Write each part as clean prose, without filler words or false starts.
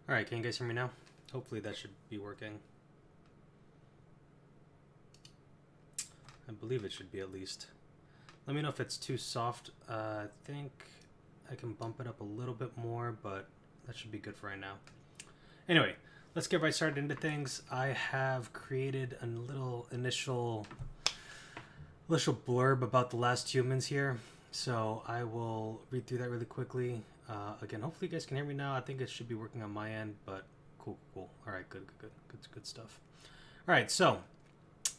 Alright, can you guys hear me now? Hopefully that should be working. I believe it should be at least. Let me know if it's too soft. I think I can bump it up a little bit more, but that should be good for right now. Anyway, let's get right started into things. I have created a little initial blurb about The Last Humans here. So I will read through that really quickly. Again, hopefully you guys can hear me now. I think it should be working on my end, but cool. All right, good stuff. All right, so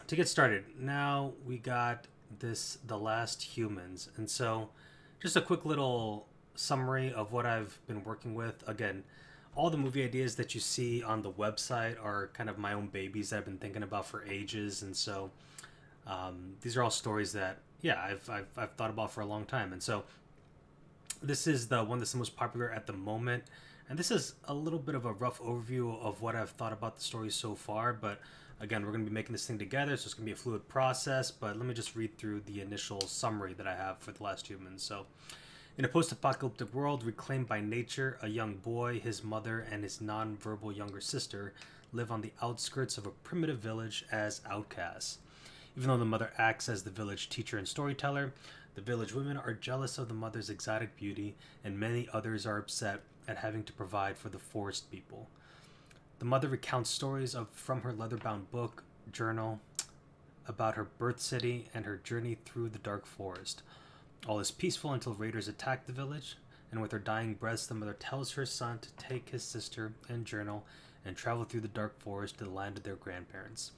to get started, now we got The Last Humans, and so just a quick little summary of what I've been working with. Again, all the movie ideas that you see on the website are kind of my own babies that I've been thinking about for ages, and so these are all stories that I've thought about for a long time, and so this is the one that's the most popular at the moment. And this is a little bit of a rough overview of what I've thought about the story so far. But again, we're going to be making this thing together, so it's going to be a fluid process. But let me just read through the initial summary that I have for The Last Humans. So, in a post apocalyptic world reclaimed by nature, a young boy, his mother, and his non verbal younger sister live on the outskirts of a primitive village as outcasts. Even though the mother acts as the village teacher and storyteller, the village women are jealous of the mother's exotic beauty, and many others are upset at having to provide for the forest people. The mother recounts stories from her leather-bound book, journal, about her birth city and her journey through the dark forest. All is peaceful until raiders attack the village, and with her dying breaths, the mother tells her son to take his sister and journal and travel through the dark forest to the land of their grandparents.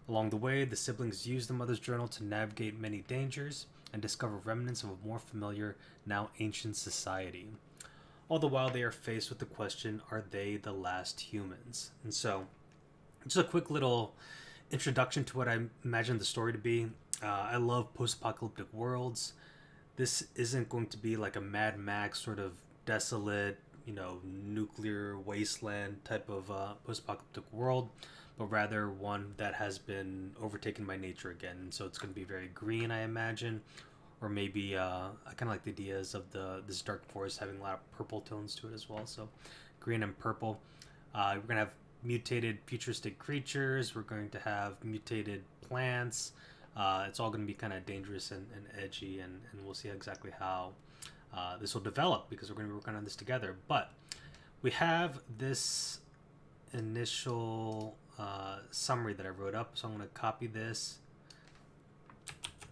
Along the way, the siblings use the mother's journal to navigate many dangers and discover remnants of a more familiar, now ancient society. All the while, they are faced with the question, are they the last humans? And so, just a quick little introduction to what I imagine the story to be. I love post-apocalyptic worlds. This isn't going to be like a Mad Max sort of desolate, nuclear wasteland type of post-apocalyptic world, but rather one that has been overtaken by nature again. And so it's going to be very green, I imagine, or maybe I kind of like the ideas of this dark forest having a lot of purple tones to it as well. So green and purple. We're going to have mutated futuristic creatures. We're going to have mutated plants. It's all going to be kind of dangerous and edgy, and we'll see exactly how this will develop because we're going to be working on this together. But we have this initial summary that I wrote up, so I'm going to copy this,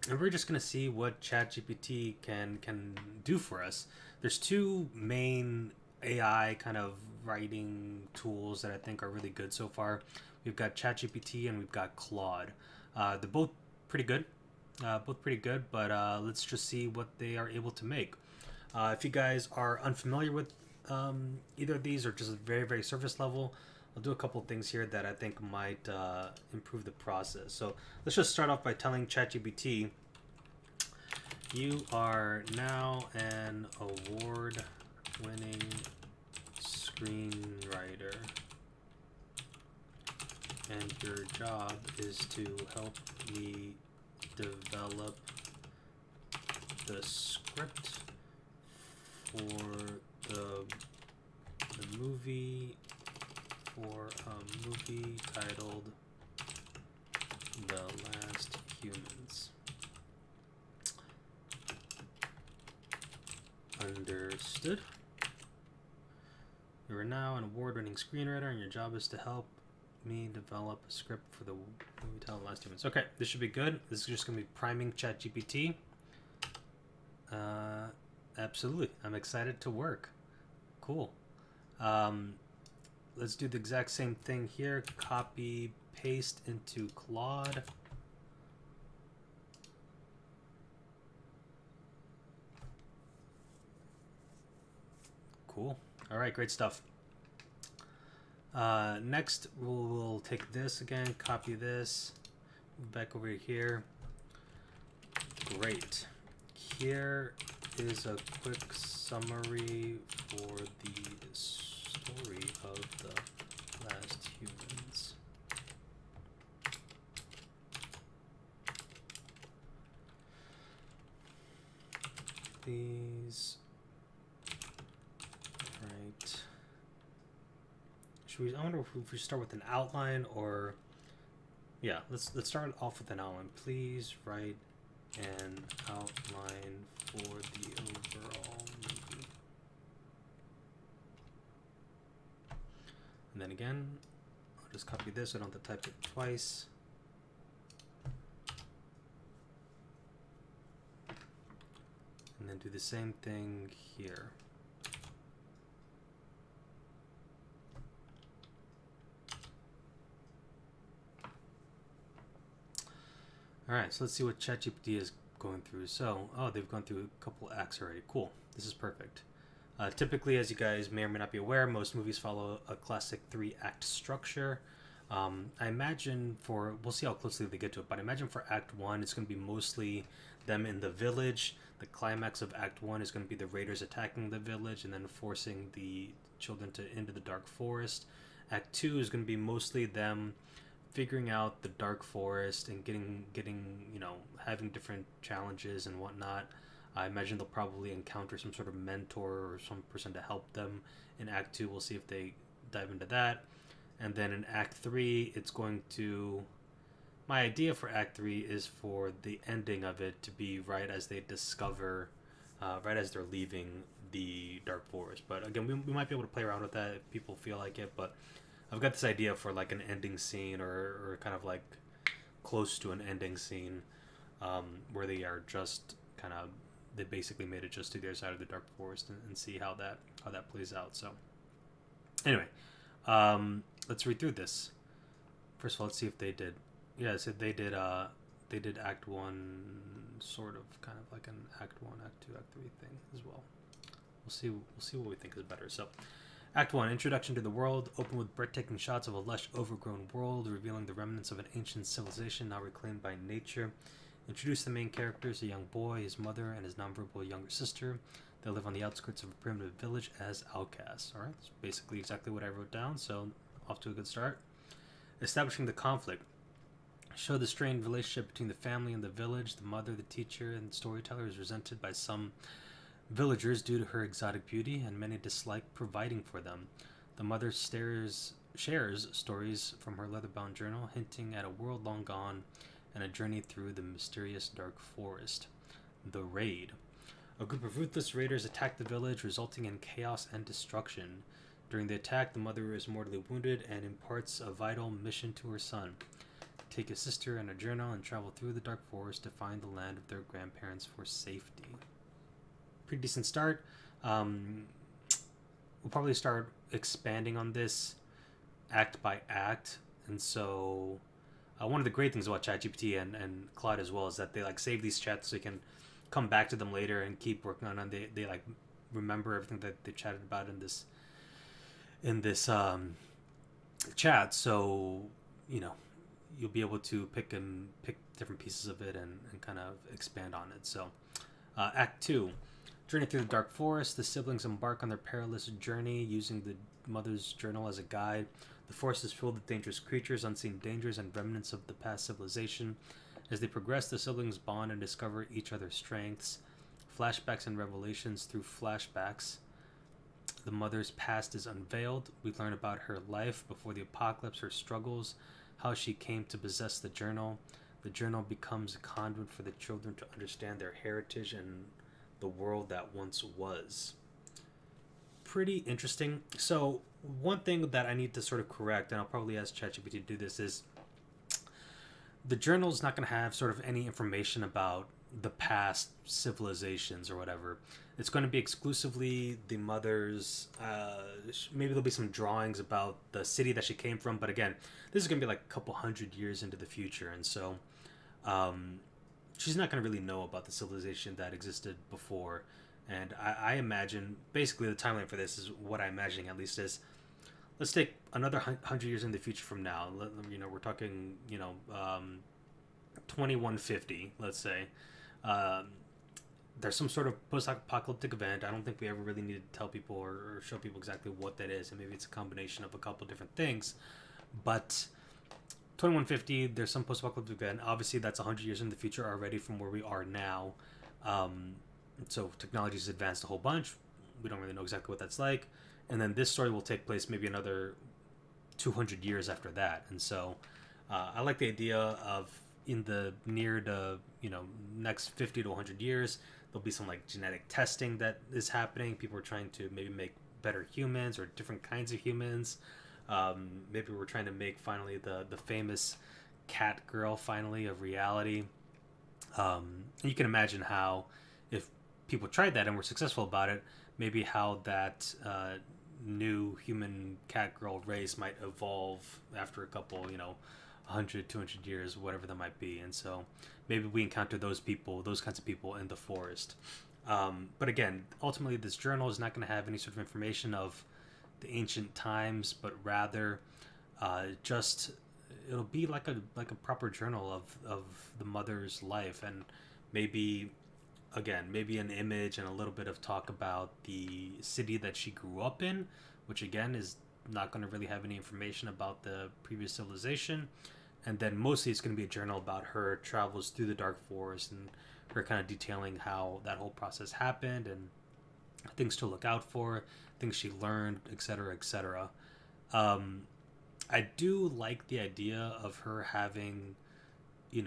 and we're just going to see what ChatGPT can do for us. There's two main AI kind of writing tools that I think are really good so far. We've got ChatGPT and we've got Claude. They're both pretty good, but let's just see what they are able to make. If you guys are unfamiliar with either of these or just very, very surface level, I'll do a couple of things here that I think might improve the process. So let's just start off by telling ChatGPT, you are now an award-winning screenwriter, and your job is to help me develop the script for the movie titled The Last Humans. Understood. You are now an award-winning screenwriter, and your job is to help me develop a script for the movie titled The Last Humans. Okay, this should be good. This is just going to be priming ChatGPT. Absolutely. I'm excited to work. Cool. Let's do the exact same thing here. Copy, paste into Claude. Cool. All right, great stuff. Next, we'll take this again, copy this, move back over here. Great. Here is a quick summary for the story of The Last Humans. Please write should we? I wonder if we start with an outline or yeah. Let's start off with an outline. Please write an outline for the overall movie. And then again, I'll just copy this so I don't have to type it twice. And then do the same thing here. Alright, so let's see what ChatGPT is going through. So, oh, they've gone through a couple acts already. Cool. This is perfect. Typically, as you guys may or may not be aware, most movies follow a classic 3-act structure. I imagine we'll see how closely they get to it, but I imagine for Act 1, it's going to be mostly them in the village. The climax of Act 1 is going to be the raiders attacking the village and then forcing the children into the dark forest. Act 2 is going to be mostly them figuring out the dark forest and getting having different challenges and whatnot. I imagine they'll probably encounter some sort of mentor or some person to help them. In Act 2, we'll see if they dive into that. And then in Act 3, it's going to... My idea for Act 3 is for the ending of it to be right as they discover, right as they're leaving the dark forest. But again, we might be able to play around with that if people feel like it, but I've got this idea for like an ending scene or kind of like close to an ending scene where they are just kind of... They basically made it just to the other side of the dark forest and see how that plays out. So anyway, let's read through this. First of all, let's see if they did. Yeah, so they did Act 1 sort of kind of like an Act 1, Act 2, Act 3 thing as well. We'll see what we think is better. So Act 1, Introduction to the World, open with breathtaking shots of a lush, overgrown world, revealing the remnants of an ancient civilization now reclaimed by nature. Introduce the main characters, a young boy, his mother, and his nonverbal younger sister. They live on the outskirts of a primitive village as outcasts. Alright, that's basically exactly what I wrote down, so off to a good start. Establishing the conflict. Show the strained relationship between the family and the village. The mother, the teacher, and the storyteller is resented by some villagers due to her exotic beauty, and many dislike providing for them. The mother shares stories from her leather-bound journal, hinting at a world long gone and a journey through the mysterious dark forest. The Raid. A group of ruthless raiders attack the village, resulting in chaos and destruction. During the attack, the mother is mortally wounded and imparts a vital mission to her son. Take a sister and a journal and travel through the dark forest to find the land of their grandparents for safety. Pretty decent start. We'll probably start expanding on this act by act, and so one of the great things about ChatGPT and Claude as well is that they like save these chats so you can come back to them later and keep working on them. They like remember everything that they chatted about in this chat, so you'll be able to pick different pieces of it and kind of expand on it. So Act 2, journey through the dark forest. The siblings embark on their perilous journey using the mother's journal as a guide. The forest is filled with dangerous creatures, unseen dangers, and remnants of the past civilization. As they progress, the siblings bond and discover each other's strengths. Flashbacks and revelations through flashbacks. The mother's past is unveiled. We learn about her life before the apocalypse, her struggles, how she came to possess the journal. The journal becomes a conduit for the children to understand their heritage and the world that once was. Pretty interesting. So one thing that I need to sort of correct, and I'll probably ask ChatGPT to do this, is the journal is not going to have sort of any information about the past civilizations or whatever. It's going to be exclusively the mother's, maybe there'll be some drawings about the city that she came from, but again, this is going to be like a couple hundred years into the future, and so she's not going to really know about the civilization that existed before. And I imagine, basically the timeline for this is what I'm imagining at least is, let's take another 100 years in the future from now. We're talking, 2150, let's say. There's some sort of post-apocalyptic event. I don't think we ever really need to tell people or show people exactly what that is, and maybe it's a combination of a couple different things. But 2150, there's some post-apocalyptic event. Obviously, that's 100 years in the future already from where we are now. So technology's advanced a whole bunch. We don't really know exactly what that's like. And then this story will take place maybe another 200 years after that. And so I like the idea of in the near to next 50 to 100 years there'll be some like genetic testing that is happening. People are trying to maybe make better humans or different kinds of humans. Maybe we're trying to make finally the famous cat girl finally of reality. And you can imagine how if people tried that and were successful about it, maybe how that new human cat girl race might evolve after a couple 100 200 years, whatever that might be. And so maybe we encounter those kinds of people in the forest. But again, ultimately this journal is not going to have any sort of information of the ancient times, but rather just it'll be like a proper journal of the mother's life. And maybe maybe an image and a little bit of talk about the city that she grew up in, which again is not going to really have any information about the previous civilization. And then mostly it's going to be a journal about her travels through the dark forest and her kind of detailing how that whole process happened and things to look out for, things she learned, etc., etc. I do like the idea of her having, it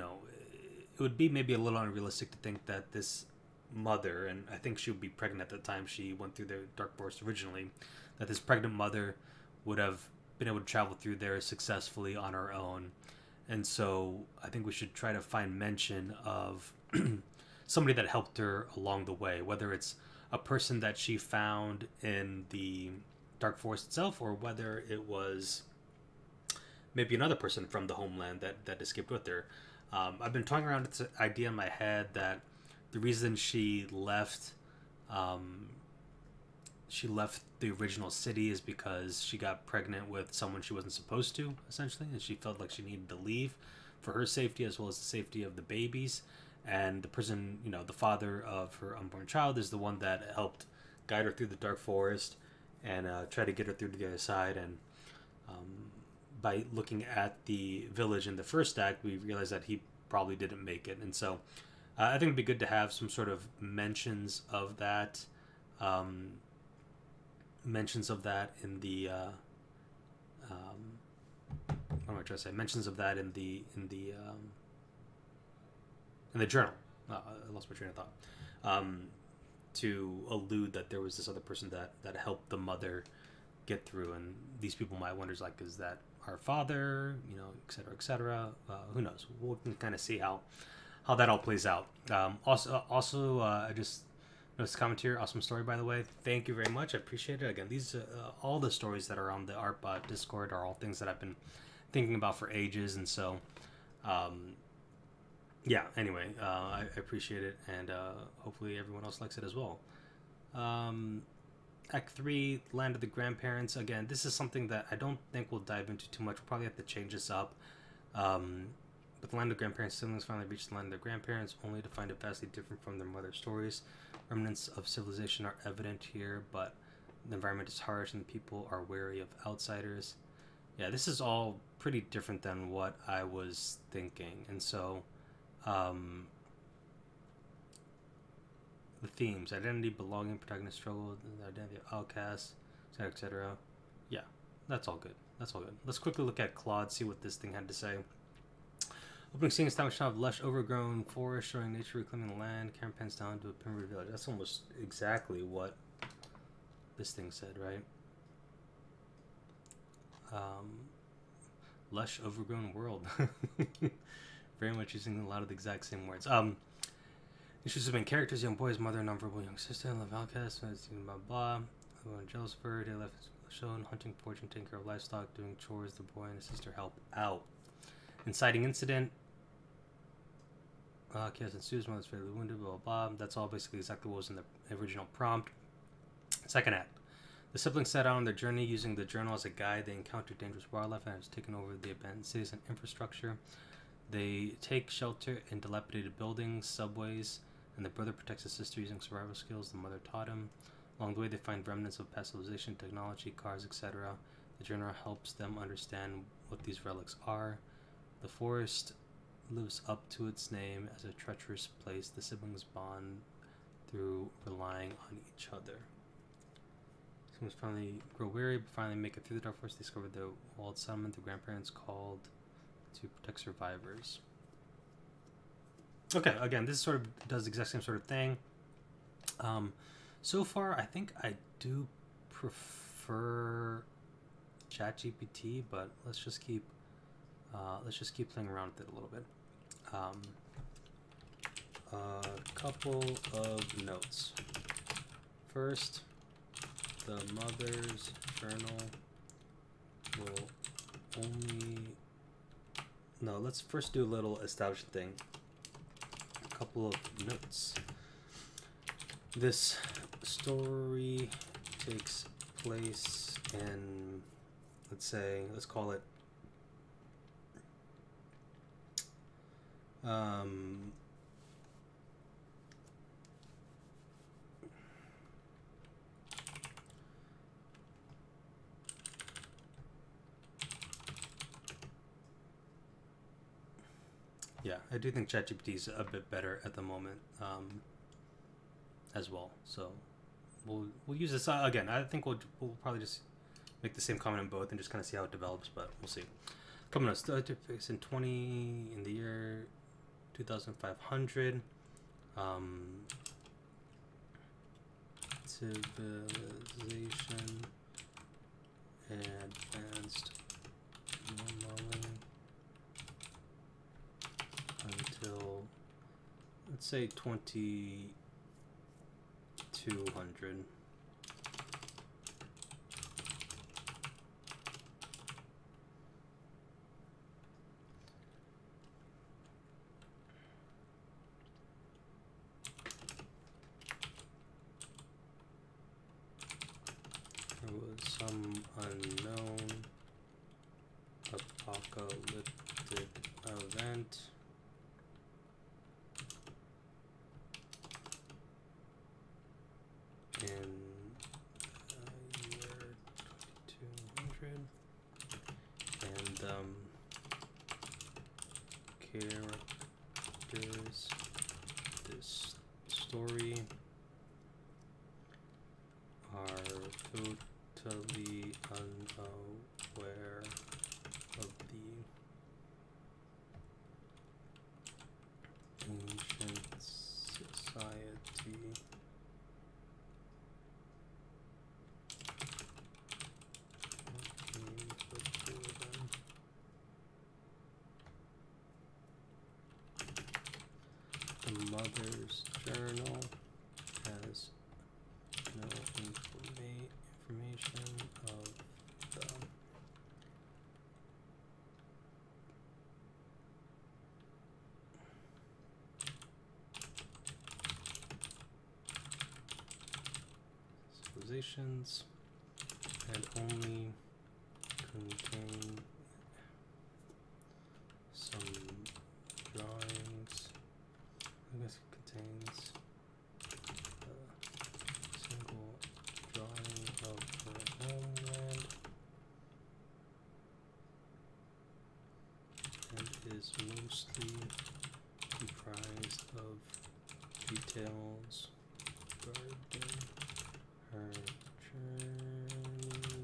would be maybe a little unrealistic to think that this mother, and I think she would be pregnant at the time she went through the dark forest originally, that this pregnant mother would have been able to travel through there successfully on her own. And so I think we should try to find mention of somebody that helped her along the way, whether it's a person that she found in the dark forest itself, or whether it was maybe another person from the homeland that escaped with her. I've been toying around this idea in my head that the reason she left the original city is because she got pregnant with someone she wasn't supposed to, essentially, and she felt like she needed to leave for her safety as well as the safety of the babies. And the person, the father of her unborn child, is the one that helped guide her through the dark forest and try to get her through to the other side. And by looking at the village in the first act, we realized that he probably didn't make it. And so I think it'd be good to have some sort of mentions of that in the what am I trying to say? Mentions of that in the journal. I lost my train of thought. To allude that there was this other person that helped the mother get through, and these people might wonder, like, is that our father? Et cetera, et cetera. Who knows? We can kind of see how that all plays out. Also, I just noticed a comment here. Awesome story, by the way. Thank you very much. I appreciate it. Again, these all the stories that are on the ArtBot Discord are all things that I've been thinking about for ages, and so yeah. Anyway, I appreciate it, and hopefully everyone else likes it as well. Act 3, Land of the Grandparents. Again, this is something that I don't think we'll dive into too much. We'll probably have to change this up. But the Land of Grandparents, siblings finally reach the land of their grandparents, only to find it vastly different from their mother's stories. Remnants of civilization are evident here, but the environment is harsh and the people are wary of outsiders. Yeah, this is all pretty different than what I was thinking. And so, the themes: identity, belonging, protagonist struggle, the identity of outcasts, etc., etc. Yeah, that's all good. Let's quickly look at Claude, see what this thing had to say. Opening scene established shot of lush, overgrown forest showing nature reclaiming the land. Camera pans down to a primitive village. That's almost exactly what this thing said, right? Lush, overgrown world. Very much using a lot of the exact same words. Issues of main characters: young boy's mother, nonverbal young sister, love outcast, blah blah. Everyone jealous of her. They left shown hunting, foraging, taking care of livestock, doing chores. The boy and his sister help out. Inciting incident. Chaos ensues. Mother's fatally wounded. Blah blah blah. That's all basically exactly what was in the original prompt. Second act. The siblings set out on their journey using the journal as a guide. They encounter dangerous wildlife and has taken over the abandoned cities and infrastructure. They take shelter in dilapidated buildings, subways, and the brother protects his sister using survival skills the mother taught him. Along the way, they find remnants of past civilization, technology, cars, etc. The journal helps them understand what these relics are. The forest lives up to its name as a treacherous place. The siblings bond through relying on each other. Someone's finally grow weary, but finally make it through the dark forest. Discover the walled settlement. The grandparents called to protect survivors. Okay, again, this sort of does the exact same sort of thing. So far, I think I do prefer ChatGPT, but let's just keep playing around with it a little bit. A couple of notes. First, the mother's journal will only... No, let's first do a little establishing thing. A couple of notes. This story takes place in, let's call it yeah, I do think ChatGPT is a bit better at the moment as well. So we'll use this again. I think we'll probably just make the same comment in both and just kind of see how it develops, but we'll see. Coming up, took place in the year 2500. Civilization advanced normally until, let's say, 2200. There was some unknown apocalyptic event in the year 2200, and characters this story are totally unaware of the ancient society before them. The mother's journal has no information of the civilizations and only contain some drawings. I guess it contains a single drawing of her homeland and is mostly comprised of details regarding her journey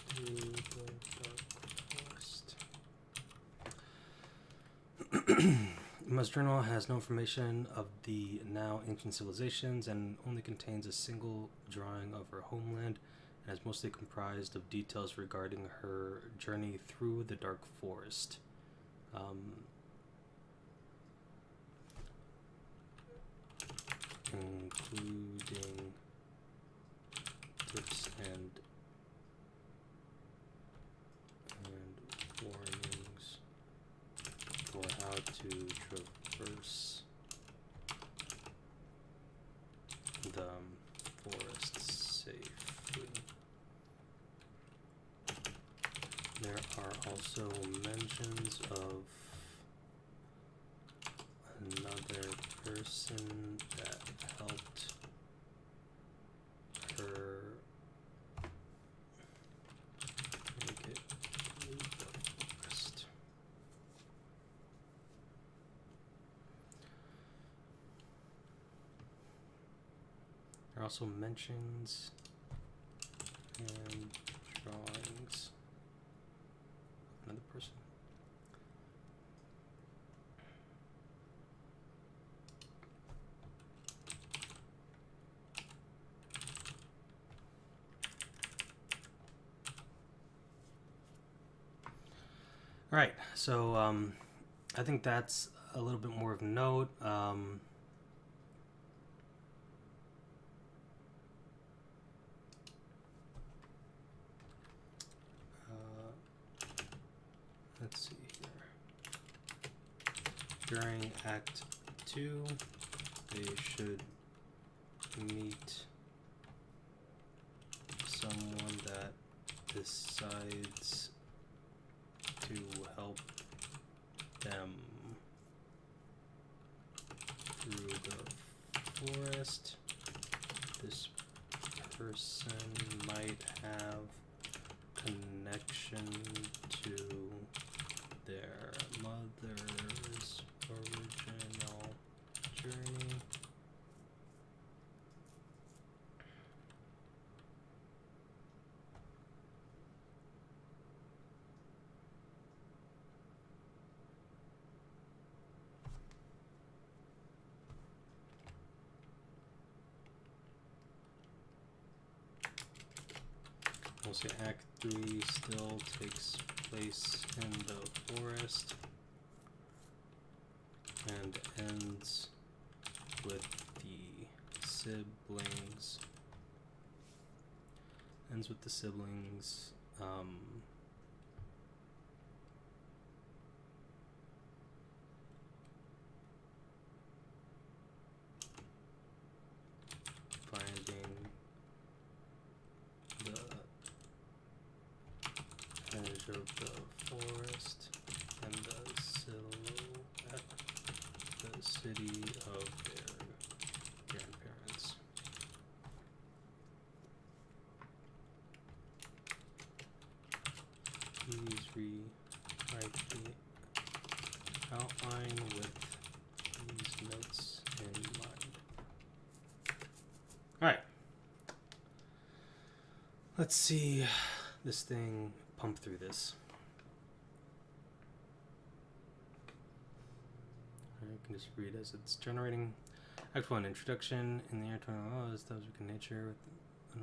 through the dark forest. Mother's journal has no information of the now ancient civilizations and only contains a single drawing of her homeland and is mostly comprised of details regarding her journey through the dark forest. Including tips and warnings for how to traverse the forest safely. There are also mentions of another person that helped her make it through the forest. There are also mentions and drawings of another person. All right, so I think that's a little bit more of note. Let's see here. During Act 2, they should meet someone that decides to help them through the forest. This person might have connection to their mother's original journey. We'll say Act 3 still takes place in the forest and ends with the siblings. Finding the edge of the forest and the silhouette, the city of their grandparents. Please rewrite the outline with these notes in mind. Alright. Let's see this thing pump through this. You can just read as it's generating. Act 1, introduction. In the year 20, established in nature with an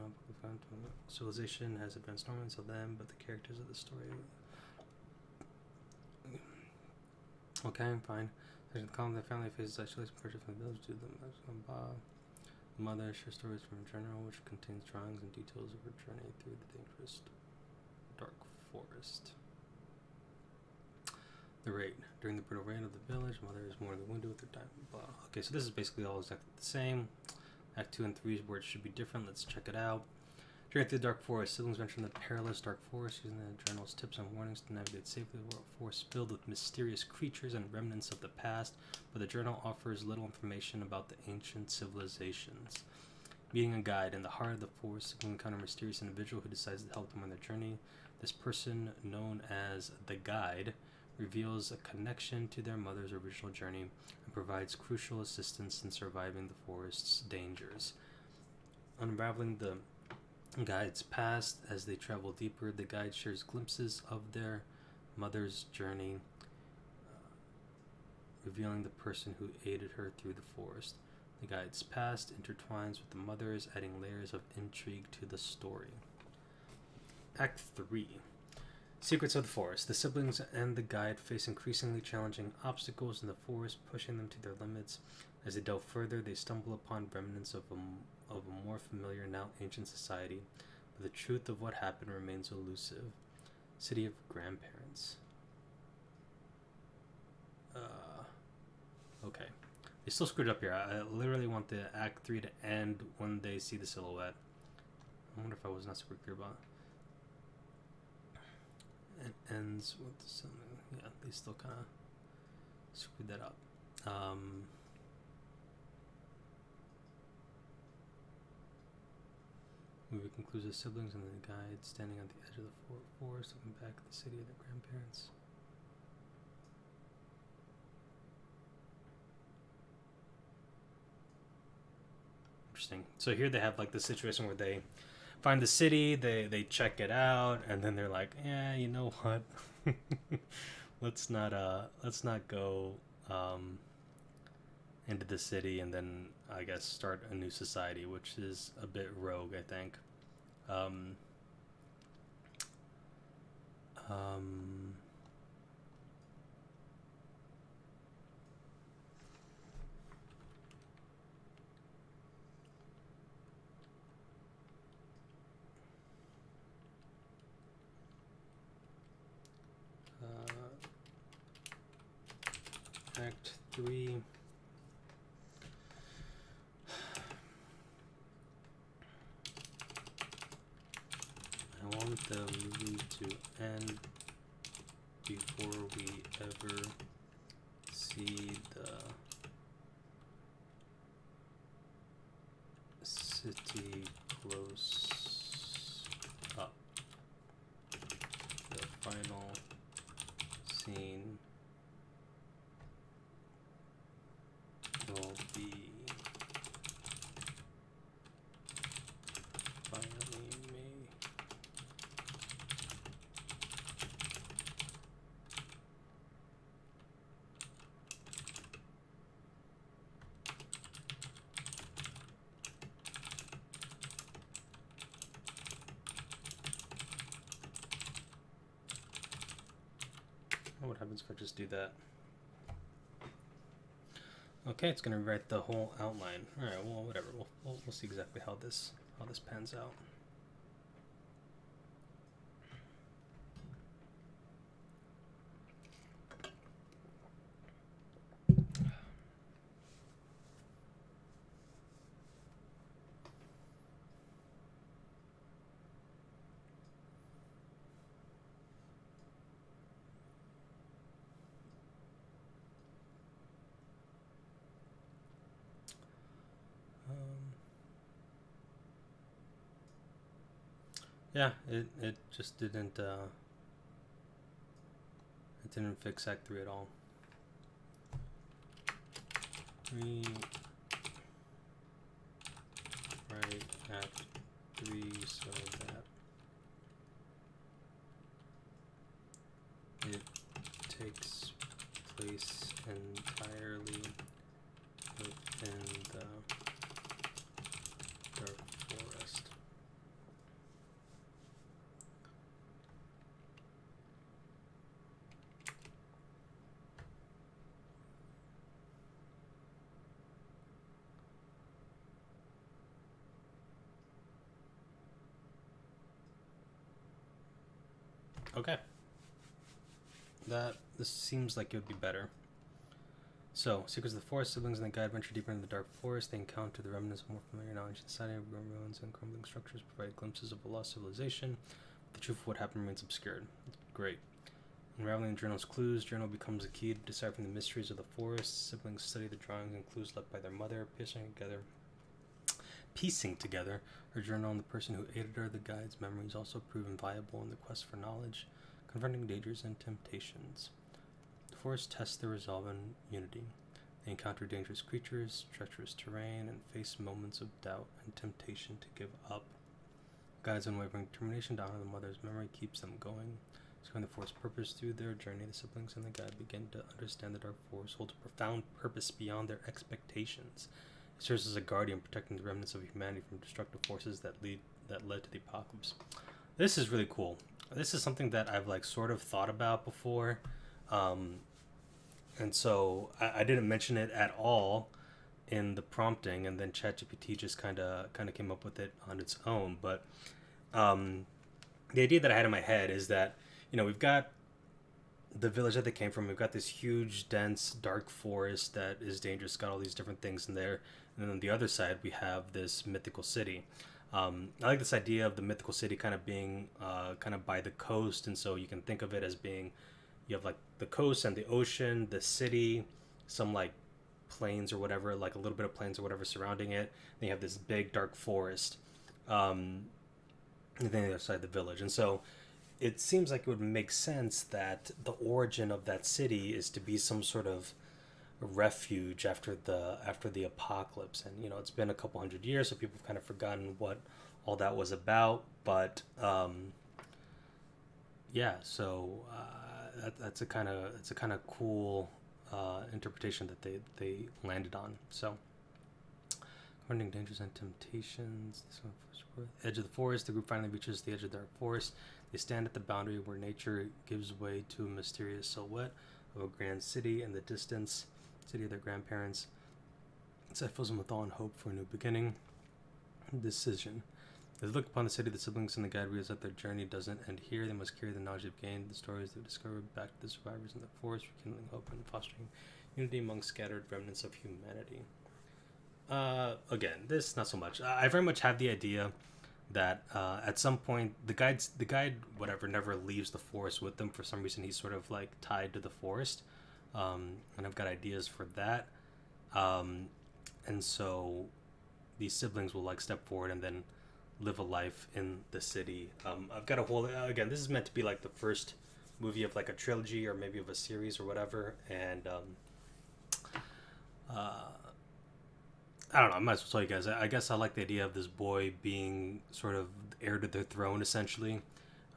civilization has advanced normally until then, but the characters of the story. Okay, fine. There's a column that family faces isolation, pressure from the village to the mother shares stories from a journal which contains drawings and details of her journey through the dangerous dark forest. The raid. During the brutal raid of the village, mother is more than wounded with her diamond. Blah. Okay, so this is basically all exactly the same. Act 2 and 3 is where it should be different. Let's check it out. During the dark forest, siblings venture in the perilous dark forest, using the journal's tips and warnings to navigate safely the forest filled with mysterious creatures and remnants of the past, but the journal offers little information about the ancient civilizations. Meeting a guide in the heart of the forest, you encounter a mysterious individual who decides to help them on their journey. This person, known as the guide, reveals a connection to their mother's original journey and provides crucial assistance in surviving the forest's dangers. Unraveling the guide's past as they travel deeper, the guide shares glimpses of their mother's journey, revealing the person who aided her through the forest. The guide's past intertwines with the mother's, adding layers of intrigue to the story. Act 3. Secrets of the forest. The siblings and the guide face increasingly challenging obstacles in the forest, pushing them to their limits. As they delve further, they stumble upon remnants of a more familiar, now ancient society, but the truth of what happened remains elusive. City of grandparents. Okay. They still screwed up here. I literally want the Act 3 to end when they see the silhouette. I wonder if I was not super clear about it. It ends with something. Yeah, they still kind of screwed that up. Movie concludes with siblings and the guide standing on the edge of the forest, looking back at the city of their grandparents. Interesting. So here they have like the situation where they find the city. They check it out, and then they're like, yeah, you know what? Let's not go um, into the city, and then I guess start a new society, which is a bit rogue, I think. Um, um, Act 3. I want the movie to end before we ever see the city close up. The final scene will be finally made. What happens if I just do that? Okay, it's gonna rewrite the whole outline. All right, well, whatever. We'll see exactly how this pans out. Yeah, it just didn't it didn't fix Act 3 at all. Rewrite Act 3 so that it takes place entirely within the dark forest. Okay. This seems like it would be better. So, Secrets of the Forest, siblings and the guide venture deeper into the dark forest. They encounter the remnants of more familiar knowledge in society, ruins and crumbling structures provide glimpses of a lost civilization. The truth of what happened remains obscured. Great. Unraveling the journal's clues, journal becomes a key to deciphering the mysteries of the forest. Siblings study the drawings and clues left by their mother, piecing together her journal and the person who aided her. The guide's memories also prove invaluable in the quest for knowledge, confronting dangers and temptations. The forest tests their resolve and unity. They encounter dangerous creatures, treacherous terrain, and face moments of doubt and temptation to give up. The guide's unwavering determination to honor the mother's memory keeps them going. Discovering the forest's purpose through their journey, the siblings and the guide begin to understand the dark forest holds a profound purpose beyond their expectations. It serves as a guardian protecting the remnants of humanity from destructive forces that led to the apocalypse. This is really cool. This is something that I've sort of thought about before, and so I didn't mention it at all in the prompting, and then ChatGPT just kind of came up with it on its own. But the idea that I had in my head is that we've got the village that they came from. We've got this huge, dense, dark forest that is dangerous. Got all these different things in there. And then on the other side, we have this mythical city. I like this idea of the mythical city kind of being kind of by the coast. And so you can think of it as being, you have the coast and the ocean, the city, some plains or whatever, a little bit of plains or whatever surrounding it. Then you have this big, dark forest. And then the other side, the village. And so it seems like it would make sense that the origin of that city is to be some sort of refuge after the apocalypse. And it's been a couple hundred years, so people have kind of forgotten what all that was about. But yeah, so that's a kind of cool interpretation that they landed on. So, running dangers and temptations. Edge of the forest. The group finally reaches the edge of the dark forest. They stand at the boundary where nature gives way to a mysterious silhouette of a grand city in the distance. City of their grandparents. It fills them with awe and hope for a new beginning. Decision. As they look upon the city, the siblings and the guide realize that their journey doesn't end here. They must carry the knowledge they've gained, the stories they've discovered, back to the survivors in the forest, rekindling hope and fostering unity among scattered remnants of humanity. Again, this not so much. I very much have the idea that at some point the guide whatever never leaves the forest with them. For some reason, he's sort of like tied to the forest, and I've got ideas for that. And so these siblings will like step forward and then live a life in the city. I've got a whole again. This is meant to be like the first movie of like a trilogy or maybe of a series or whatever, and I don't know. I might as well tell you guys. I guess I like the idea of this boy being sort of heir to the throne, essentially,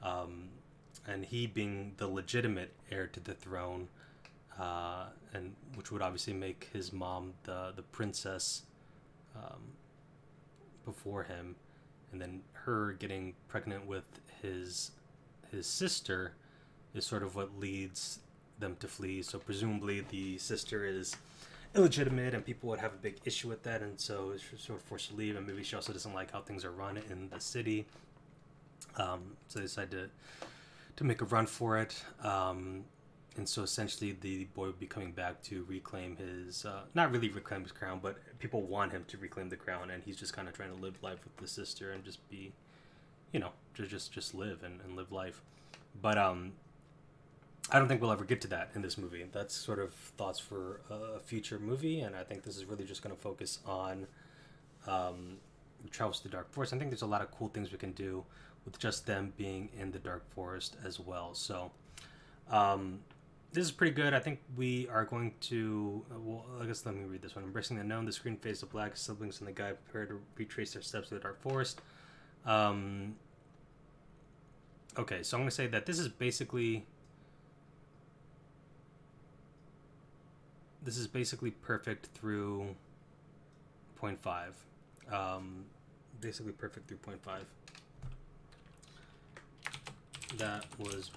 and he being the legitimate heir to the throne, and which would obviously make his mom the princess before him, and then her getting pregnant with his sister is sort of what leads them to flee. So presumably the sister is illegitimate and people would have a big issue with that, and so she's sort of forced to leave, and maybe she also doesn't like how things are run in the city, so they decide to make a run for it, and so essentially the boy would be coming back to reclaim his not really reclaim his crown, but people want him to reclaim the crown, and he's just kind of trying to live life with the sister and just be just live and live life. But I don't think we'll ever get to that in this movie. That's sort of thoughts for a future movie, and I think this is really just going to focus on travels to the dark forest. I think there's a lot of cool things we can do with just them being in the dark forest as well. So this is pretty good. I think we are going to, I guess let me read this one. Embracing the unknown, the screen fades to black, siblings and the guide prepare to retrace their steps through the dark forest. Okay, so I'm going to say that this is basically perfect through 0.5. Basically perfect through 0.5. That was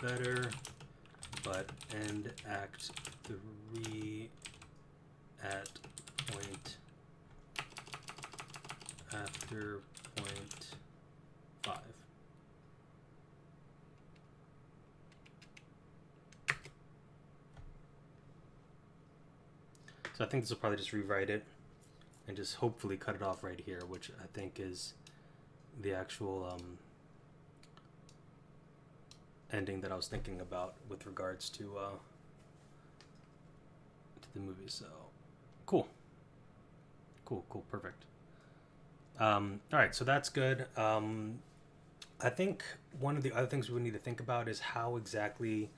better, but end act 3 at point after 0.5. So I think this will probably just rewrite it and just hopefully cut it off right here, which I think is the actual ending that I was thinking about with regards to the movie. So cool, perfect. All right, so that's good. I think one of the other things we need to think about is how exactly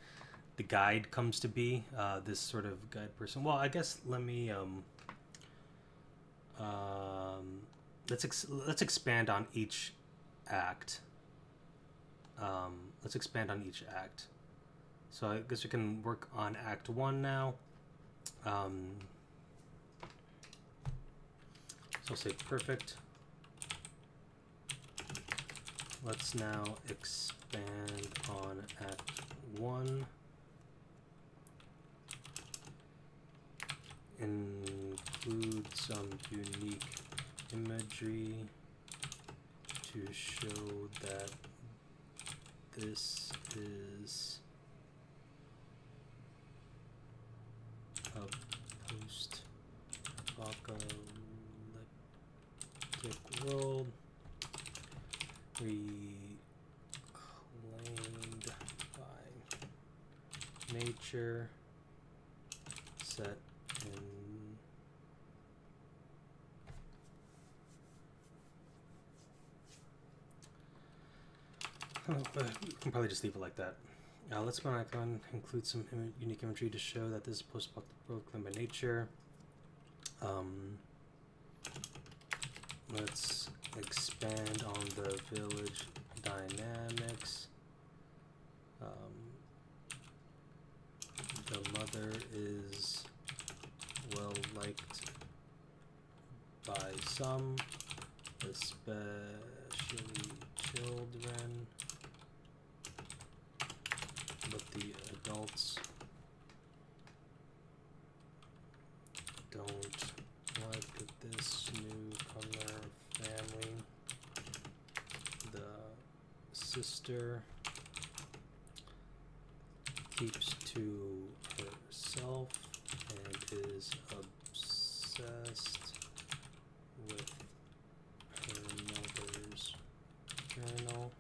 the guide comes to be, this sort of guide person. Well, I guess let me let's expand on each act. Let's expand on each act. So I guess we can work on Act 1 now. So I'll say perfect. Let's now expand on Act 1. Include some unique imagery to show that this is a post-apocalyptic world reclaimed by nature, set in we can probably just leave it like that. Let's go and include some unique imagery to show that this is post-apocalyptic world claimed by nature. Let's expand on the village dynamics. The mother is well liked by some, especially children, but the adults don't like this newcomer family. The sister keeps to herself and is obsessed with her mother's journal.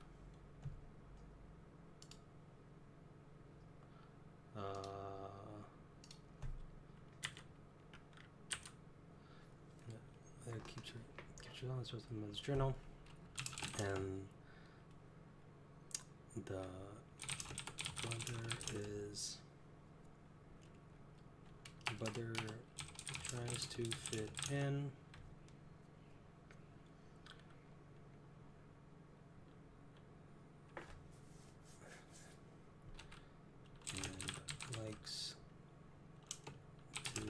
Keeps her on with her mother's journal, and the brother tries to fit in. And likes to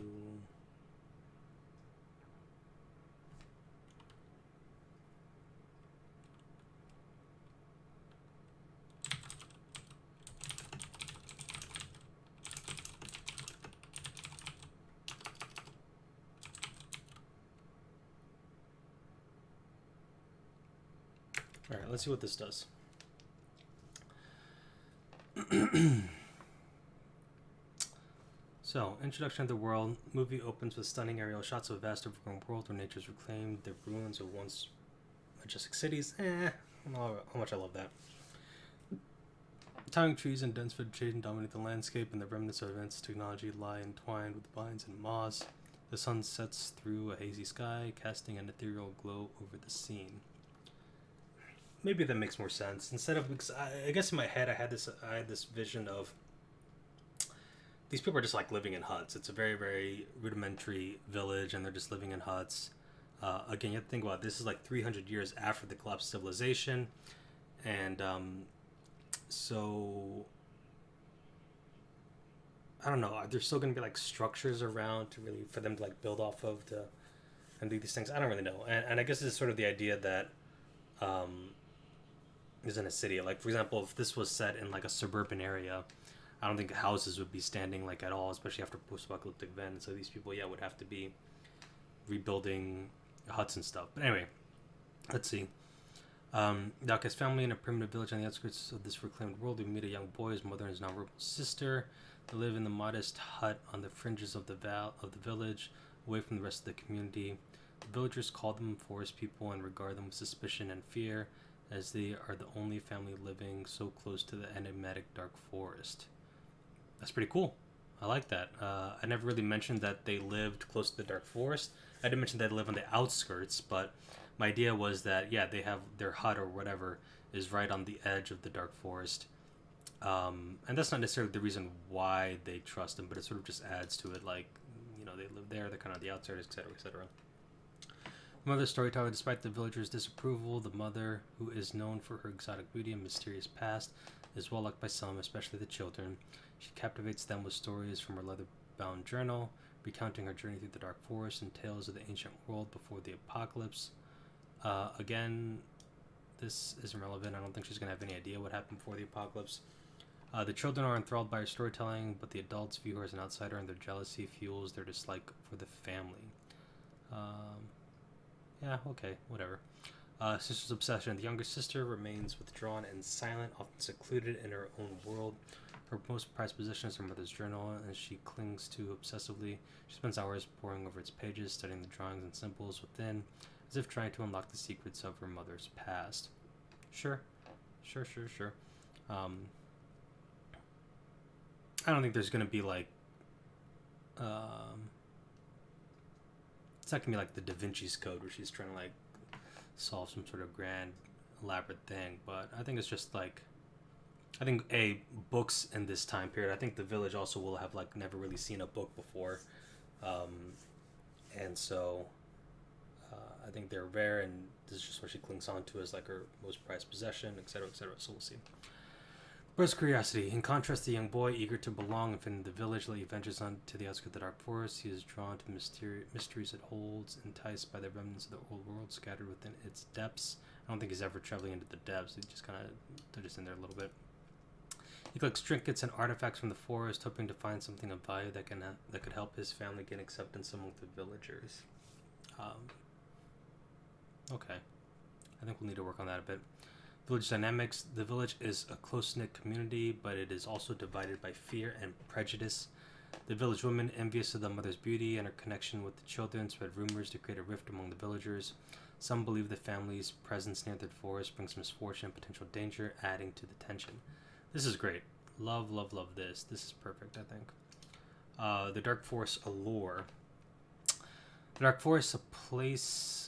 all right, let's see what this does. So, introduction to the world. Movie opens with stunning aerial shots of a vast overgrown world where nature's reclaimed the ruins of once majestic cities. I don't know how much I love that. Towering trees and dense vegetation dominate the landscape, and the remnants of advanced technology lie entwined with vines and moss. The sun sets through a hazy sky, casting an ethereal glow over the scene. Maybe that makes more sense. Instead of, because I guess in my head I had this vision of these people are just like living in huts. It's a very, very rudimentary village, and they're just living in huts. Again, you have to think about it. This is like 300 years after the collapse of civilization, and so I don't know. Are there still going to be like structures around to really for them to like build off of to and do these things? I don't really know. And I guess it's sort of the idea that is in a city. Like for example, if this was set in like a suburban area, I don't think houses would be standing like at all, especially after post-apocalyptic events. So these people, would have to be rebuilding huts and stuff. But anyway, let's see. Daka's family in a primitive village on the outskirts of this reclaimed world. We meet a young boy, his mother, and his nonverbal sister. They live in the modest hut on the fringes of the village, away from the rest of the community. The villagers call them forest people and regard them with suspicion and fear, as they are the only family living so close to the enigmatic dark forest. That's pretty cool. I like that. I never really mentioned that they lived close to the dark forest. I did mention that they live on the outskirts, but my idea was that, they have their hut or whatever is right on the edge of the dark forest. And that's not necessarily the reason why they trust them, but it sort of just adds to it. Like, they live there, they're kind of the outsiders, etc., etc. The mother's storyteller, despite the villagers' disapproval, the mother, who is known for her exotic beauty and mysterious past, is well liked by some, especially the children. She captivates them with stories from her leather-bound journal, recounting her journey through the dark forest and tales of the ancient world before the apocalypse. Again, this isn't relevant. I don't think she's going to have any idea what happened before the apocalypse. The children are enthralled by her storytelling, but the adults view her as an outsider, and their jealousy fuels their dislike for the family. Okay, whatever. Sister's obsession. The younger sister remains withdrawn and silent, often secluded in her own world. Her most prized possession is her mother's journal, and she clings to obsessively. She spends hours poring over its pages, studying the drawings and symbols within, as if trying to unlock the secrets of her mother's past. Sure. I don't think there's going to be like... it's not going to be like the Da Vinci's Code, where she's trying to like solve some sort of grand, elaborate thing, but I think it's just like I think books in this time period. I think the village also will have like never really seen a book before, um, and so I think they're rare, and this is just what she clings on to as like her most prized possession, etc., etc. So we'll see. Bird's curiosity. In contrast, the young boy, eager to belong and fit in the village, Lily ventures on to the outskirts of the dark forest. He is drawn to mysteries it holds, enticed by the remnants of the old world scattered within its depths. I don't think he's ever traveling into the depths. He just kind of, they're just in there a little bit. He collects trinkets and artifacts from the forest, hoping to find something of value that could help his family gain acceptance among the villagers. Okay, I think we'll need to work on that a bit. Village dynamics. The village is a close-knit community, but it is also divided by fear and prejudice. The village women, envious of the mother's beauty and her connection with the children, spread rumors to create a rift among the villagers. Some believe the family's presence near the forest brings misfortune and potential danger, adding to the tension. This is great. Love, love, love this. This is perfect, I think. The Dark Forest allure. The Dark Forest is a place...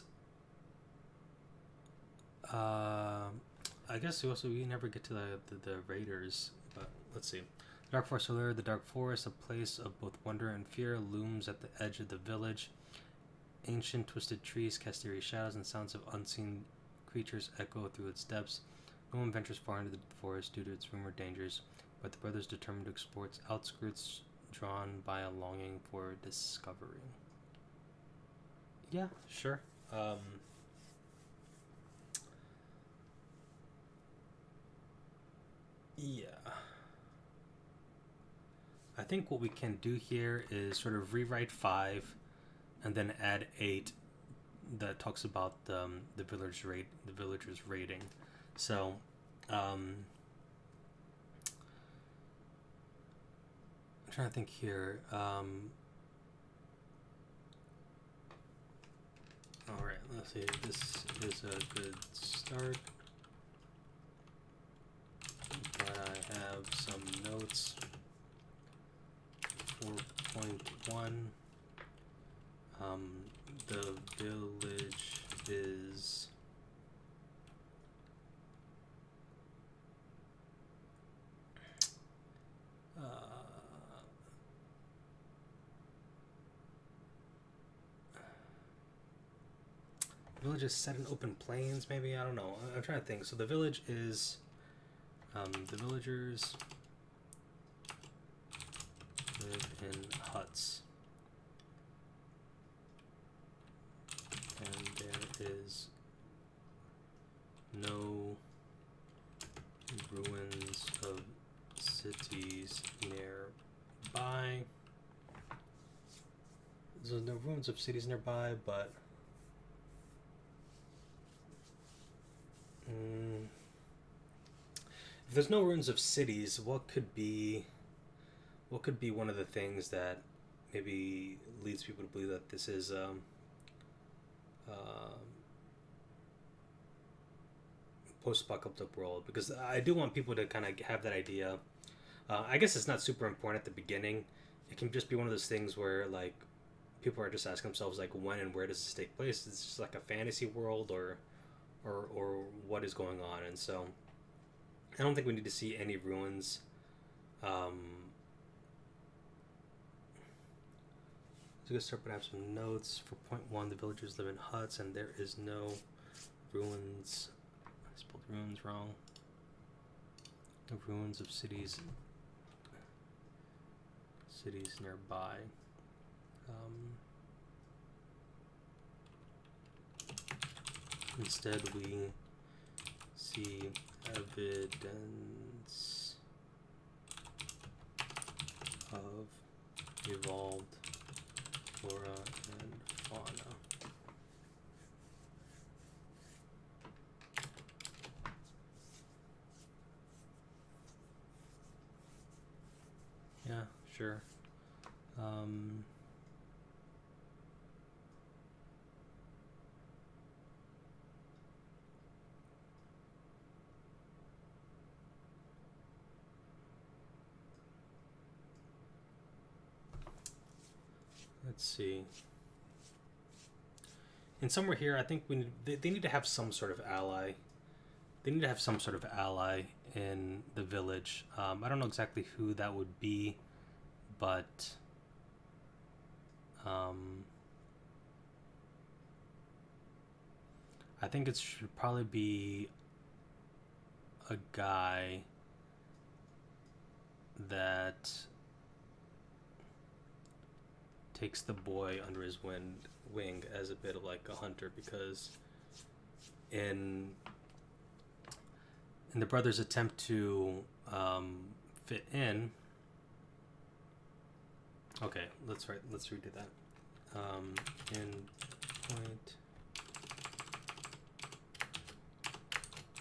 I guess we never get to the raiders, but let's see. Dark Forest allure. The Dark Forest, a place of both wonder and fear, looms at the edge of the village. Ancient twisted trees cast eerie shadows, and sounds of unseen creatures echo through its depths. No one ventures far into the forest due to its rumored dangers, but the brothers determined to explore its outskirts, drawn by a longing for discovery. Yeah, sure. Yeah. I think what we can do here is sort of rewrite 5 and then add 8 that talks about the villagers rating. So I'm trying to think here. All right, let's see. This is a good start. But I have some notes. 4.1. The village is village is set in open plains, maybe? I don't know. I'm trying to think. So the village is the villagers live in huts. And there is no ruins of cities nearby. There's no ruins of cities nearby, but if there's no ruins of cities, what could be one of the things that maybe leads people to believe that this is post-apocalyptic world? Because I do want people to kind of have that idea. I guess it's not super important at the beginning. It can just be one of those things where like people are just asking themselves like, when and where does this take place? Is this just like a fantasy world or what is going on? And so I don't think we need to see any ruins. So I'm going to start, but I have some notes. For point 1, the villagers live in huts, and there is no ruins. I spelled ruins wrong. No ruins of cities nearby. Instead, we see evidence of evolved flora and fauna. Yeah, sure. Let's see. And somewhere here, I think they need to have some sort of ally. they need to have some sort of ally in the village. I don't know exactly who that would be, but I think it should probably be a guy that takes the boy under his wing as a bit of like a hunter, because in the brothers' attempt to fit in. Okay, let's redo that. In point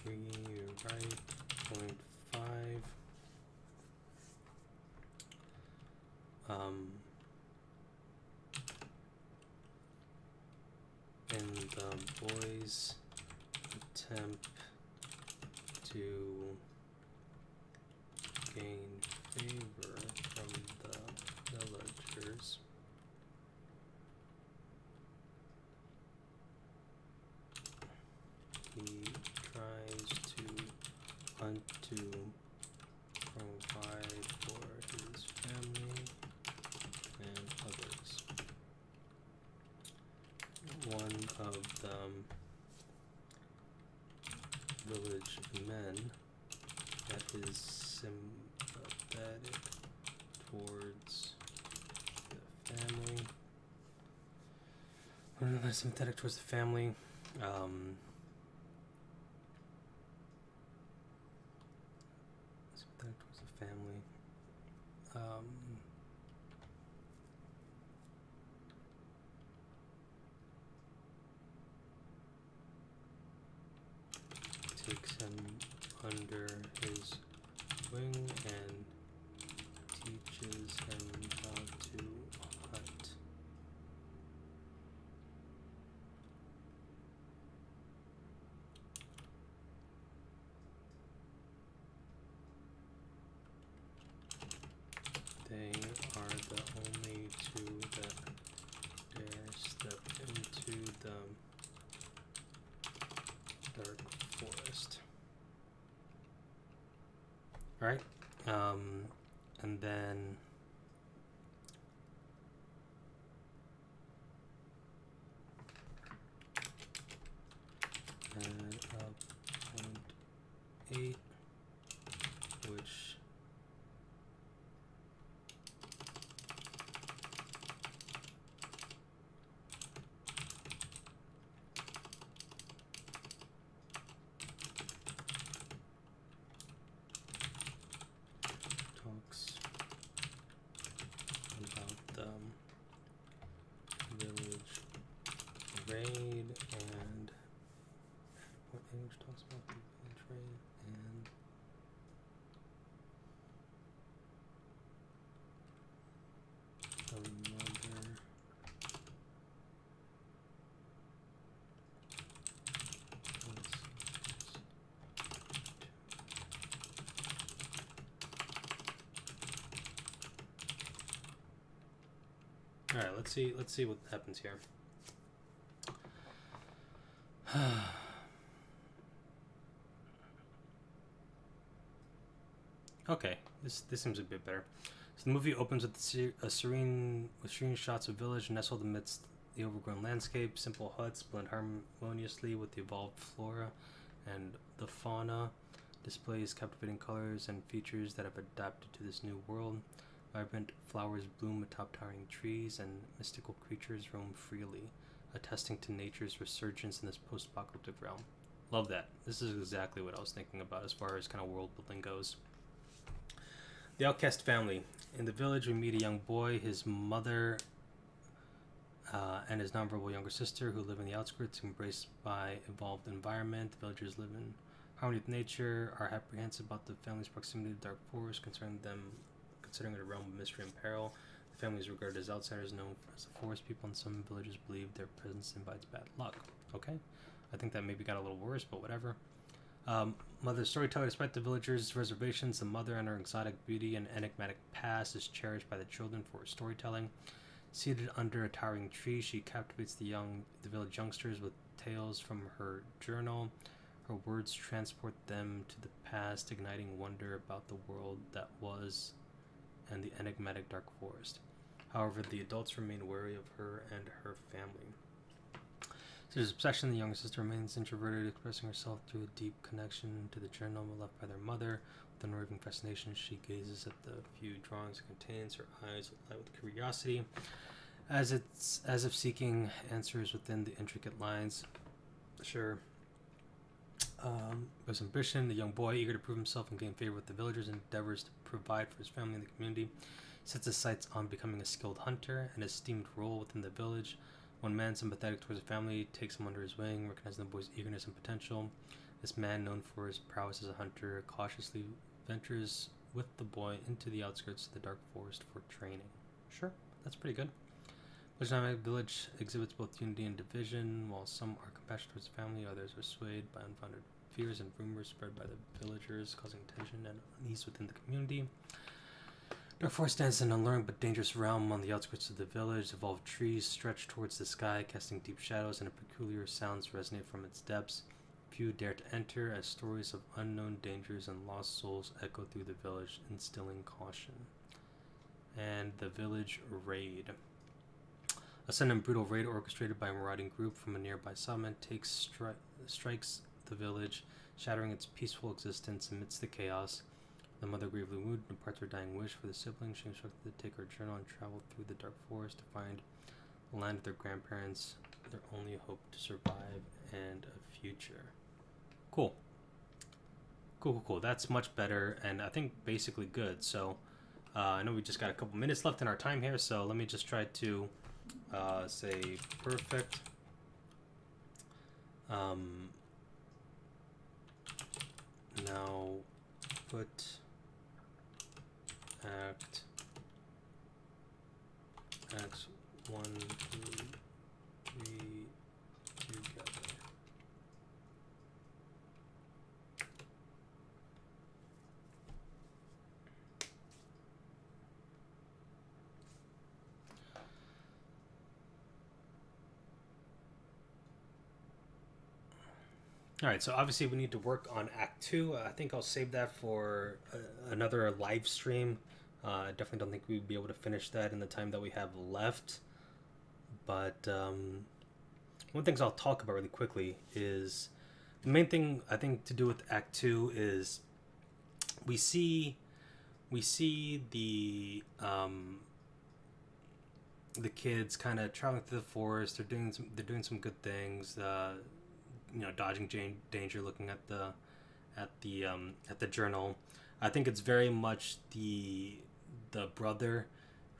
rewrite point 5. In the boys' attempt to gain favor from the villagers, he tries to hunt to provide for his family and others. One of the village men that is sympathetic towards the family. One that is sympathetic towards the family. Sympathetic towards the family. Takes him under his wing and teaches him how to hunt. They are the only two that dare step into the dark forest. Alright, and then add up 0.8, which talks about the village raid, and which talks about the village raid and the mother. All right, let's see what happens here. Okay, this seems a bit better. So the movie opens with serene shots of village nestled amidst the overgrown landscape. Simple huts blend harmoniously with the evolved flora and the fauna. Displays captivating colors and features that have adapted to this new world. Vibrant flowers bloom atop towering trees, and mystical creatures roam freely, attesting to nature's resurgence in this post-apocalyptic realm. Love that. This is exactly what I was thinking about as far as kind of world building goes. The outcast family. In the village, we meet a young boy, his mother, and his nonverbal younger sister, who live in the outskirts, embraced by evolved environment. The villagers live in harmony with nature, are apprehensive about the family's proximity to the dark forest, considering it a realm of mystery and peril. The family is regarded as outsiders, known as the forest people, and some villagers believe their presence invites bad luck. Okay, I think that maybe got a little worse, but whatever. Mother's storyteller. Despite the villagers' reservations, the mother and her exotic beauty and enigmatic past is cherished by the children for her storytelling. Seated under a towering tree, she captivates the village youngsters with tales from her journal. Her words transport them to the past, igniting wonder about the world that was and the enigmatic dark forest. However, the adults remain wary of her and her family. There's obsession. The younger sister remains introverted, expressing herself through a deep connection to the journal left by their mother. With unnerving fascination, she gazes at the few drawings it contains. Her eyes light with curiosity, as if seeking answers within the intricate lines. Sure. With ambition, the young boy, eager to prove himself and gain favor with the villagers, endeavors to provide for his family and the community. He sets his sights on becoming a skilled hunter, an esteemed role within the village. One man sympathetic towards his family takes him under his wing, recognizing the boy's eagerness and potential. This man, known for his prowess as a hunter, cautiously ventures with the boy into the outskirts of the dark forest for training. Sure, that's pretty good. The dynamic village exhibits both unity and division. While some are compassionate towards the family, others are swayed by unfounded fears and rumors spread by the villagers, causing tension and unease within the community. Dark forest stands in an alluring but dangerous realm on the outskirts of the village. Evolved trees stretch towards the sky, casting deep shadows, and peculiar sounds resonate from its depths. Few dare to enter, as stories of unknown dangers and lost souls echo through the village, instilling caution. And the village raid. A sudden and brutal raid orchestrated by a marauding group from a nearby settlement strikes the village, shattering its peaceful existence amidst the chaos. The mother, gravely wounded, imparts her dying wish for the siblings. She instructed to take her journal and travel through the dark forest to find the land of their grandparents, their only hope to survive and a future. Cool. Cool. That's much better, and I think basically good. So, I know we just got a couple minutes left in our time here, so let me just try to say perfect. Now put act X 1, 2, 3 together. All right, so obviously we need to work on Act 2. I think I'll save that for another live stream. I definitely don't think we'd be able to finish that in the time that we have left. But one of the things I'll talk about really quickly is the main thing I think to do with Act 2 is we see the kids kind of traveling through the forest. They're doing some good things. Dodging danger, looking at the journal. I think it's very much the brother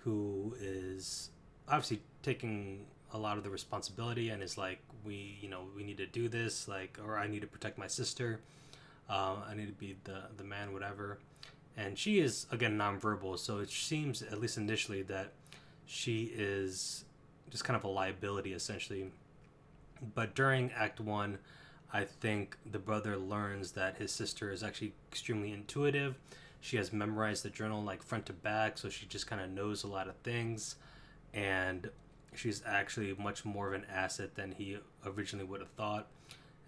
who is obviously taking a lot of the responsibility and is like, we need to do this, or I need to protect my sister. I need to be the man, whatever. And she is, again, nonverbal, so it seems, at least initially, that she is just kind of a liability, essentially. But during Act 1, I think the brother learns that his sister is actually extremely intuitive. She has memorized the journal like front to back, so she just kind of knows a lot of things. And she's actually much more of an asset than he originally would have thought.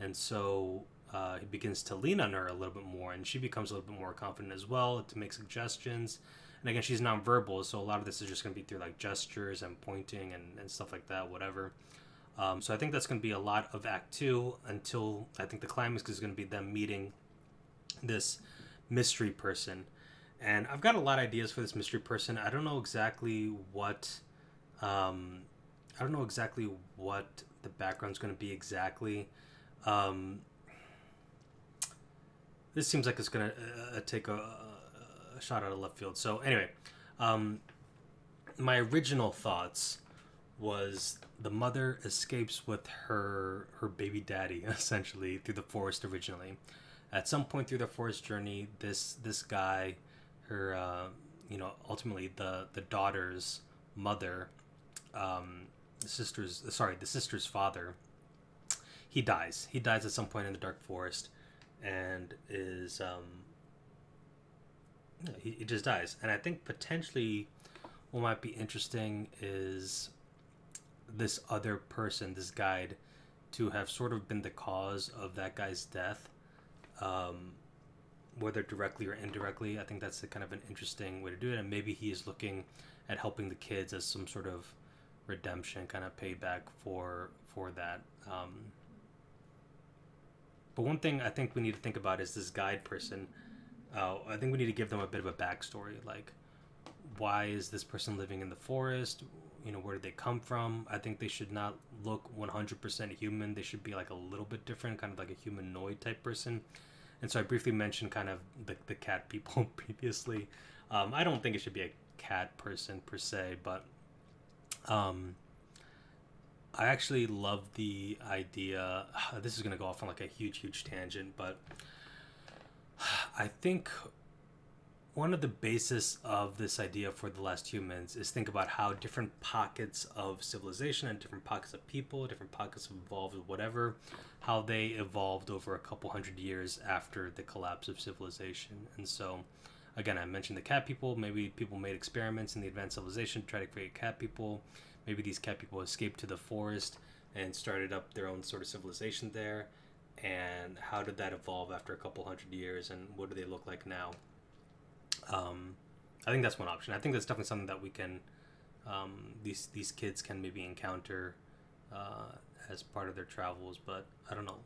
And so he begins to lean on her a little bit more, and she becomes a little bit more confident as well to make suggestions. And again, she's nonverbal, so a lot of this is just going to be through like gestures and pointing and stuff like that, whatever. So I think that's going to be a lot of Act 2 until I think the climax is going to be them meeting this mystery person. And I've got a lot of ideas for this mystery person. I don't know exactly what the background's going to be exactly. This seems like it's going to take a shot out of left field. So anyway, my original thoughts was the mother escapes with her baby daddy, essentially, through the forest originally. At some point through the forest journey, this guy, her, ultimately the daughter's mother, the sister's father, he dies. He dies at some point in the dark forest, and is, he just dies. And I think potentially what might be interesting is this other person, this guide, to have sort of been the cause of that guy's death, um, whether directly or indirectly. I think that's kind of an interesting way to do it, and maybe he is looking at helping the kids as some sort of redemption, kind of payback for that. But one thing I think we need to think about is this guide person. I think we need to give them a bit of a backstory, like why is this person living in the forest? You know, where did they come from? I think they should not look 100% human. They should be like a little bit different, kind of like a humanoid type person. And so I briefly mentioned kind of the cat people previously. I don't think it should be a cat person per se, but I actually love the idea. This is going to go off on like a huge tangent, but I think one of the basis of this idea for The Last Humans is think about how different pockets of civilization and different pockets of people, different pockets of evolved whatever, how they evolved over a couple hundred years after the collapse of civilization. And so, again, I mentioned the cat people. Maybe people made experiments in the advanced civilization to try to create cat people. Maybe these cat people escaped to the forest and started up their own sort of civilization there. And how did that evolve after a couple hundred years, and what do they look like now? I think that's one option. I think that's definitely something that we can, these kids can maybe encounter as part of their travels, but I don't know.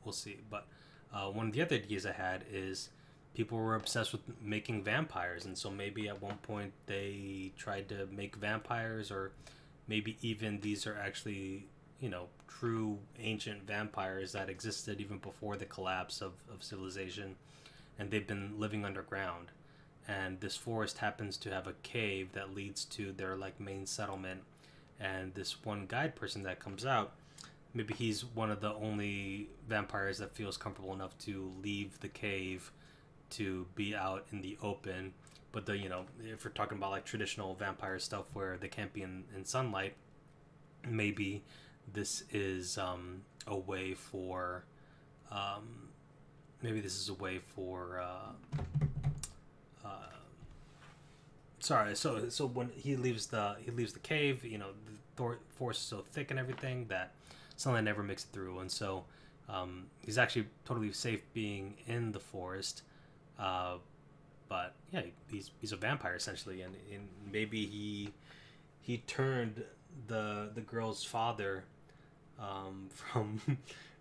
We'll see. But one of the other ideas I had is people were obsessed with making vampires, and so maybe at one point they tried to make vampires, or maybe even these are actually, you know, true ancient vampires that existed even before the collapse of civilization, and they've been living underground. And this forest happens to have a cave that leads to their like main settlement, and this one guide person that comes out, maybe he's one of the only vampires that feels comfortable enough to leave the cave to be out in the open. But the, you know, if we're talking about like traditional vampire stuff where they can't be in sunlight, maybe this is a way for maybe this is a way for sorry, so when he leaves the cave, you know, the forest is so thick and everything that sunlight never makes it through, and so he's actually totally safe being in the forest. But yeah, he's a vampire essentially, and maybe he turned the girl's father from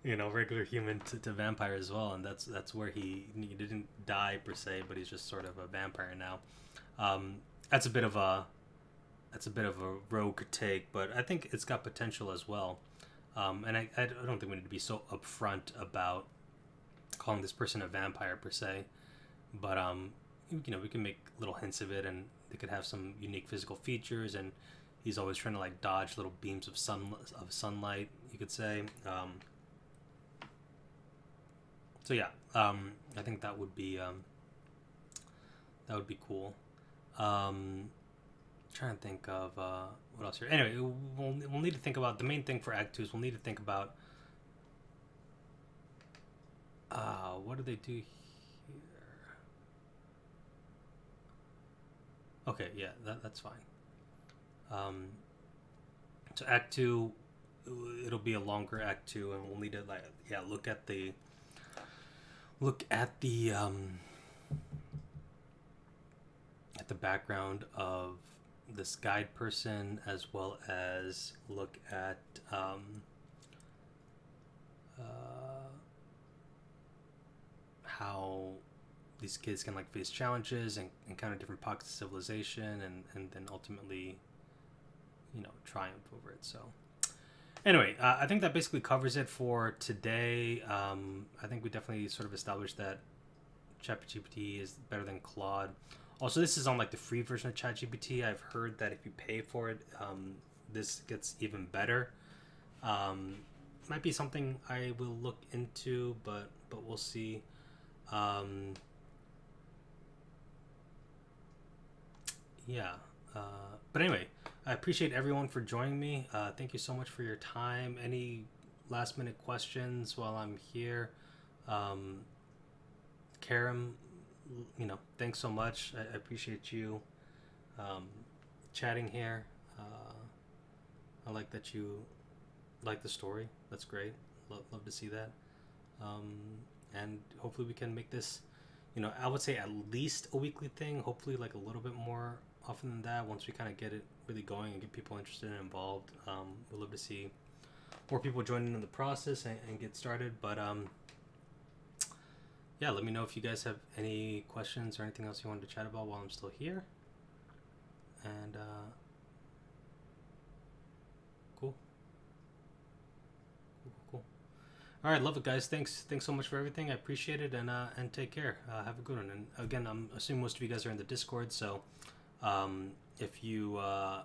you know, regular human to vampire as well, and that's where he didn't die per se, but he's just sort of a vampire now. That's a bit of a rogue take, but I think it's got potential as well. And I don't think we need to be so upfront about calling this person a vampire per se, but you know, we can make little hints of it, and they could have some unique physical features, and he's always trying to like dodge little beams of sunlight, you could say. So yeah, I think that would be cool. Trying to think of what else here. Anyway, we'll need to think about the main thing for Act 2 is we'll need to think about what do they do here? Okay, yeah, that's fine. So Act 2, it'll be a longer Act 2, and we'll need to like look at the background of this guide person, as well as look at how these kids can like face challenges and encounter different pockets of civilization, and then ultimately, you know, triumph over it. So anyway, I think that basically covers it for today. I think we definitely sort of established that ChatGPT is better than Claude. Also, this is on like the free version of ChatGPT. I've heard that if you pay for it, this gets even better. Might be something I will look into, but we'll see. Yeah. But anyway, I appreciate everyone for joining me. Thank you so much for your time. Any last minute questions while I'm here? Karam, you know, thanks so much. I appreciate you chatting here. I like that you like the story. That's great. Love to see that. Um, and hopefully we can make this, I would say at least a weekly thing. Hopefully like a little bit more often than that. Once we kind of get it really going and get people interested and involved, we'd love to see more people joining in the process and get started. But yeah, let me know if you guys have any questions or anything else you wanted to chat about while I'm still here. And cool. Cool. All right, love it, guys. Thanks so much for everything. I appreciate it, and take care. Have a good one. And again, I'm assuming most of you guys are in the Discord, so if you yeah.